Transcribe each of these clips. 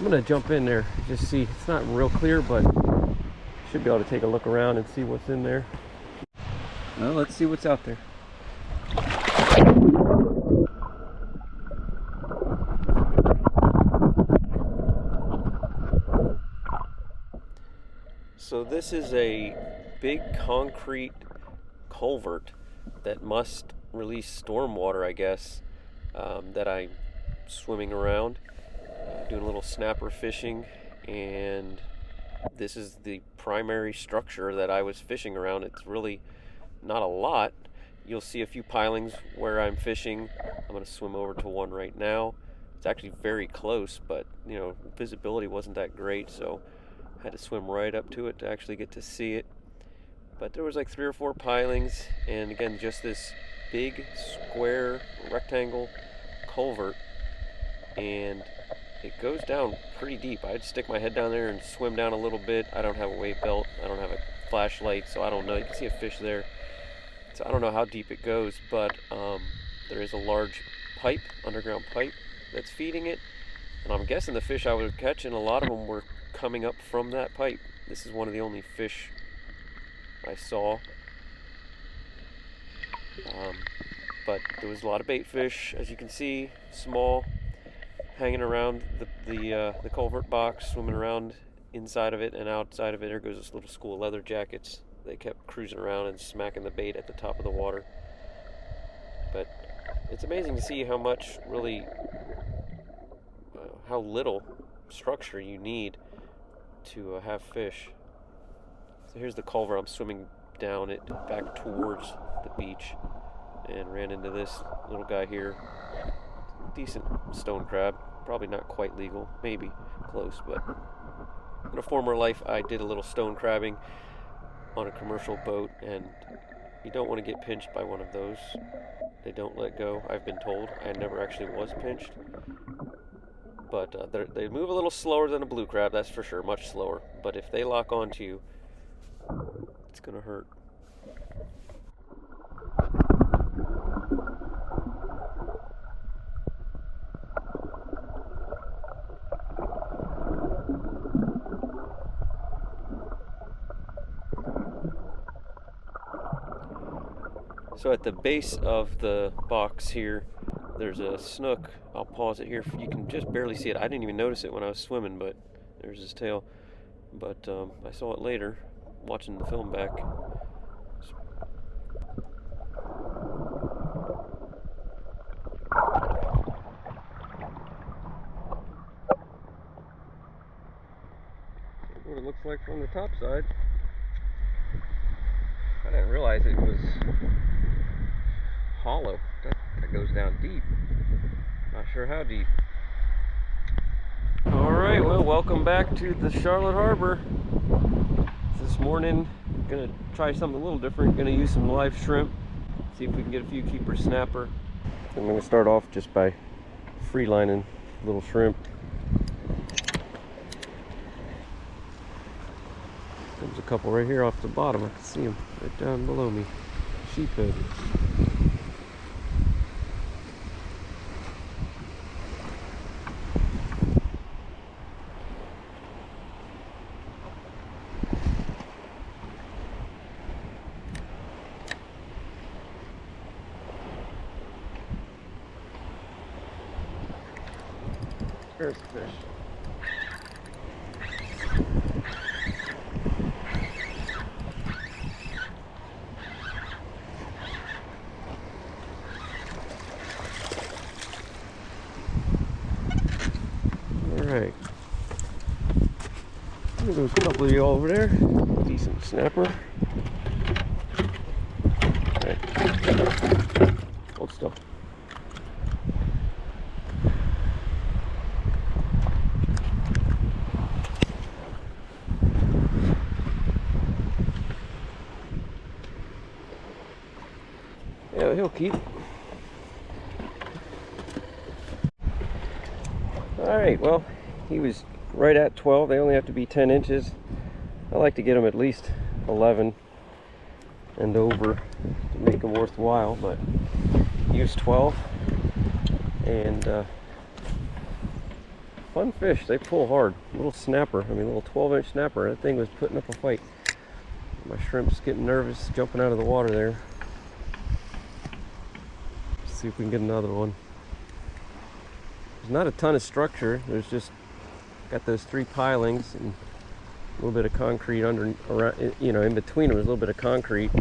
I'm gonna jump in there, just see. It's not real clear, but should be able to take a look around and see what's in there. Well, let's see what's out there. So this is a big concrete culvert that must release stormwater, I guess, that I'm swimming around, doing a little snapper fishing, and this is the primary structure that I was fishing around. It's really not a lot. You'll see a few pilings where I'm fishing. I'm going to swim over to one right now. It's actually very close, but visibility wasn't that great, so I had to swim right up to it to actually get to see it. But there was like 3 or 4 pilings, and again, just this big square rectangle culvert, and it goes down pretty deep. I'd stick my head down there and swim down a little bit. I don't have a weight belt, I don't have a flashlight, so I don't know. You can see a fish there, so I don't know how deep it goes, but there is a large pipe, underground pipe, that's feeding it, and I'm guessing the fish I would catch, and a lot of them were coming up from that pipe. This is one of the only fish I saw, but there was a lot of bait fish, as you can see, small, hanging around the culvert box, swimming around inside of it, and outside of it there goes this little school of leather jackets. They kept cruising around and smacking the bait at the top of the water. But it's amazing to see how much really, how little structure you need to have fish. So here's the culvert. I'm swimming down it back towards the beach and ran into this little guy here. Decent stone crab, probably not quite legal, maybe close, but in a former life I did a little stone crabbing on a commercial boat, and you don't want to get pinched by one of those. They don't let go, I've been told. I never actually was pinched, but they move a little slower than a blue crab, that's for sure, much slower. But if they lock onto you, it's gonna hurt. So at the base of the box here, there's a snook. I'll pause it here. You can just barely see it. I didn't even notice it when I was swimming, but there's his tail. But I saw it later, watching the film back. What it looks like from the top side. I didn't realize it was hollow. That goes down deep. Not sure how deep. Alright, well, welcome back to the Charlotte Harbor. This morning, I'm gonna try something a little different. Gonna use some live shrimp, see if we can get a few keeper snapper. I'm gonna start off just by free lining little shrimp. There's a couple right here off the bottom. I can see them right down below me. Sheephead. There's the fish. Alright. There's a couple of you over there. Decent snapper. Alright. Hold still. Yeah, he'll keep. Alright, well, he was right at 12. They only have to be 10 inches. I like to get them at least 11 and over to make them worthwhile, but use 12. And fun fish. They pull hard. Little snapper. I mean, little 12-inch snapper. That thing was putting up a fight. My shrimp's getting nervous jumping out of the water there. Let's see if we can get another one. There's not a ton of structure. There's just got those 3 pilings and a little bit of concrete under, around, you know, in between them is a little bit of concrete.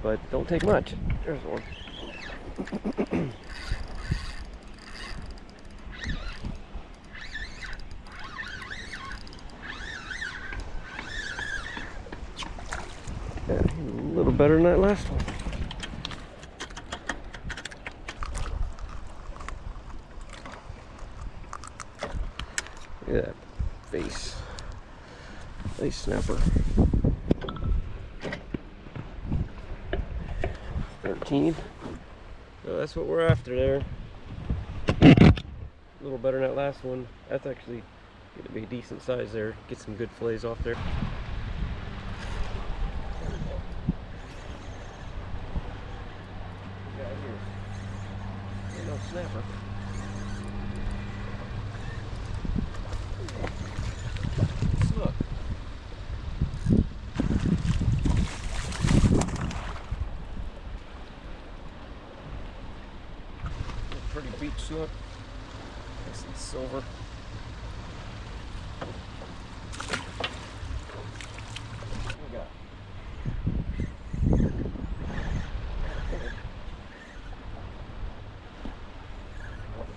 But don't take much. There's one. Yeah, a little better than that last one. Look at that face. Nice snapper. 13. So that's what we're after there. A little better than that last one. That's actually going to be a decent size there. Get some good fillets off there. No snapper. Snook. Pretty beach snook. Nice and silver. What we got?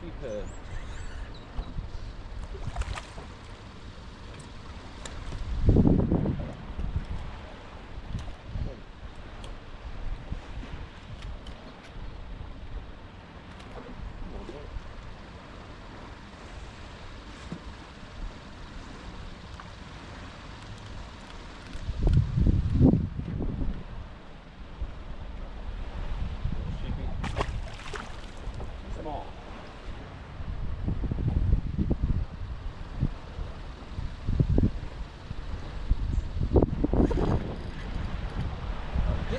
Sheephead.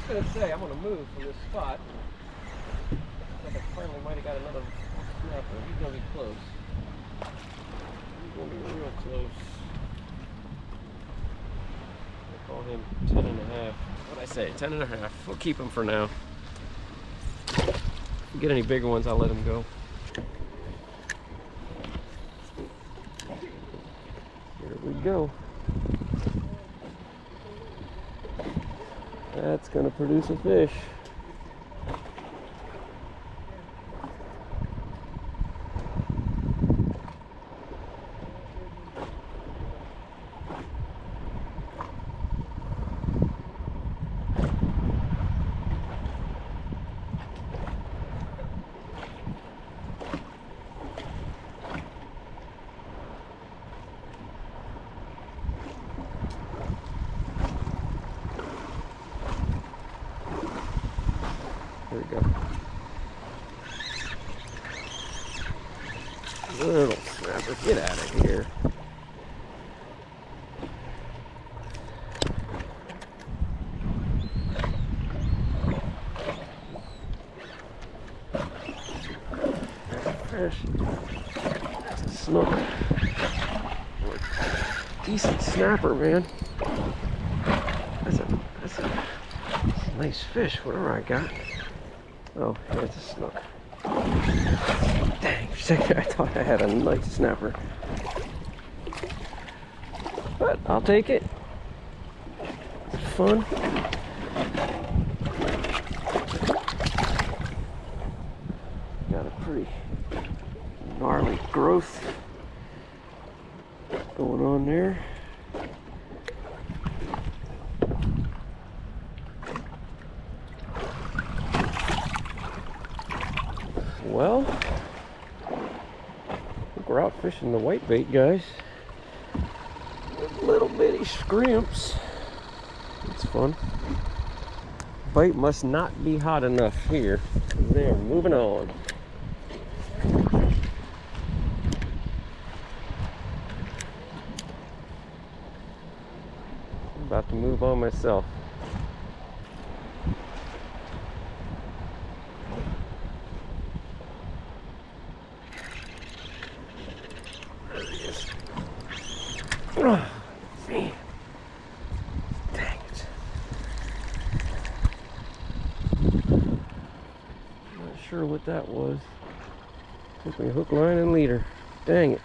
Gonna say I'm gonna move from this spot. I think I finally might have got another snapper. He's gonna be close. He's gonna be real close. I'll call him 10.5. What'd I say? 10.5. We'll keep him for now. If we get any bigger ones, I'll let him go. Here we go. That's going to produce a fish. There we go. Little snapper, get out of here. Fish. That's a snook. Decent snapper, man. That's a nice fish, whatever I got. Oh, yeah, it's a snook. Dang, for a second I thought I had a nice snapper. But I'll take it. It's fun. Got a pretty gnarly growth going on there. Well, I think we're out fishing the whitebait, guys. Little bitty scrimps. It's fun. Bait must not be hot enough here. They're moving on. I'm about to move on myself. sure what that was. Took me hook, line, and leader. Dang it.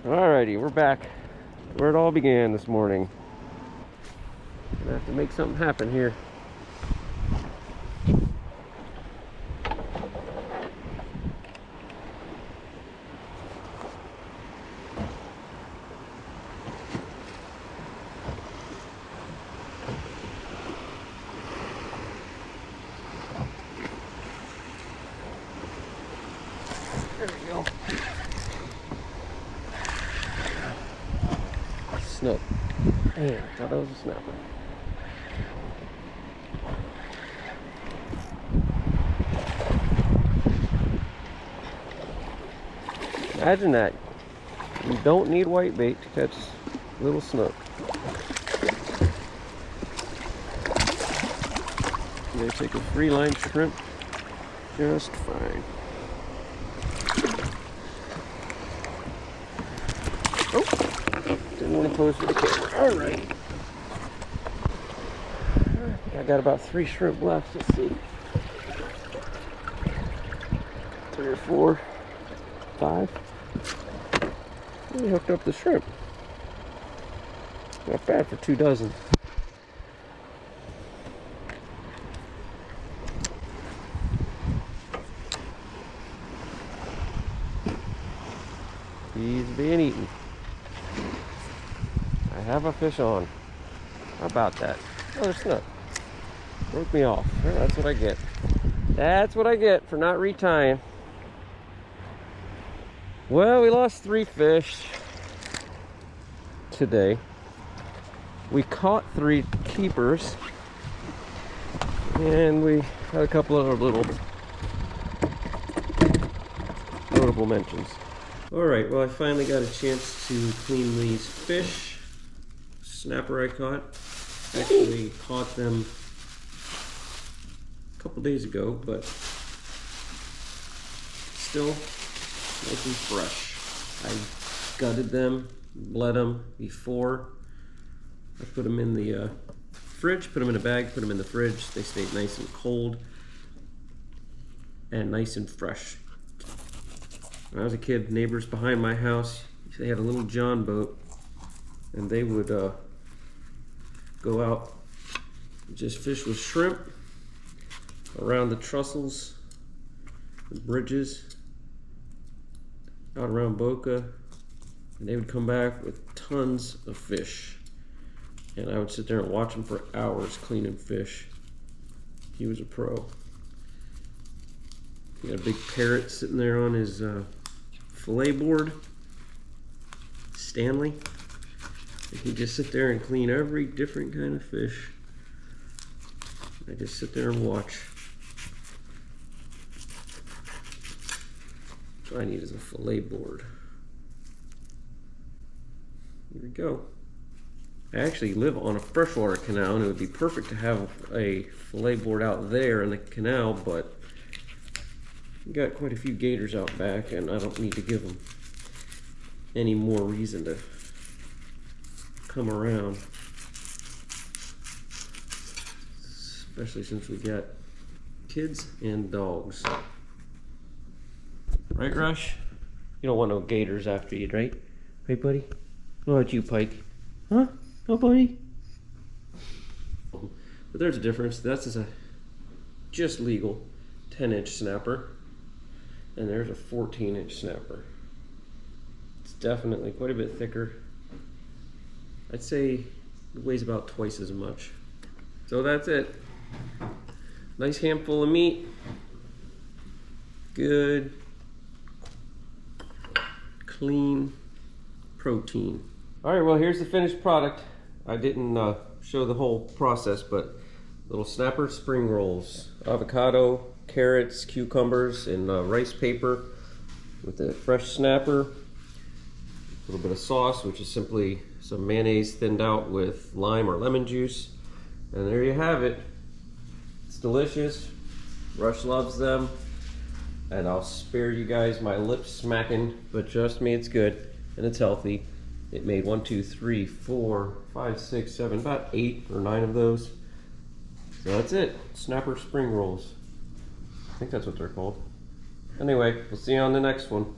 Alrighty, we're back where it all began this morning. Gonna have to make something happen here. There we go. Snook. Damn, I thought that was a snapper. Imagine that. You don't need white bait to catch little snook. They take a free line shrimp just fine. Oh, didn't want to pose for the camera. All right. I got about 3 shrimp left. Let's see. 3 or 4, 5. We hooked up the shrimp. Not bad for 2 dozen. He's being eaten. I have a fish on. How about that? Another snook. Broke me off. Well, that's what I get. That's what I get for not retying. Well, we lost 3 fish today. We caught 3 keepers. And we had a couple of little notable mentions. Alright, well I finally got a chance to clean these fish. Snapper I caught. Actually caught them a couple days ago, but still nice and fresh. I gutted them, bled them before. I put them in the fridge, put them in a bag, put them in the fridge. They stayed nice and cold and nice and fresh. When I was a kid, neighbors behind my house, they had a little John boat, and they would go out and just fish with shrimp around the trussels, the bridges, out around Boca, and they would come back with tons of fish. And I would sit there and watch him for hours cleaning fish. He was a pro. He got a big parrot sitting there on his fillet board, Stanley. And he'd just sit there and clean every different kind of fish. I just sit there and watch. What I need is a fillet board. Here we go. I actually live on a freshwater canal, and it would be perfect to have a fillet board out there in the canal, but we got quite a few gators out back, and I don't need to give them any more reason to come around. Especially since we got kids and dogs. Right, Rush? You don't want no gators after you, right? Right, buddy? What about you, Pike? Huh? No, buddy? But there's a difference. That's a just legal 10-inch snapper, and there's a 14-inch snapper. It's definitely quite a bit thicker. I'd say it weighs about twice as much. So that's it. Nice handful of meat. Good, clean protein. All right, well, here's the finished product. I didn't show the whole process, but little snapper spring rolls, avocado, carrots, cucumbers, and rice paper with a fresh snapper, a little bit of sauce, which is simply some mayonnaise thinned out with lime or lemon juice, and there you have it. It's delicious. Rush loves them, and I'll spare you guys my lip smacking, but trust me, it's good and it's healthy. It made 1, 2, 3, 4, 5, 6, 7, about 8 or 9 of those. So that's it. Snapper spring rolls. I think that's what they're called. Anyway, we'll see you on the next one.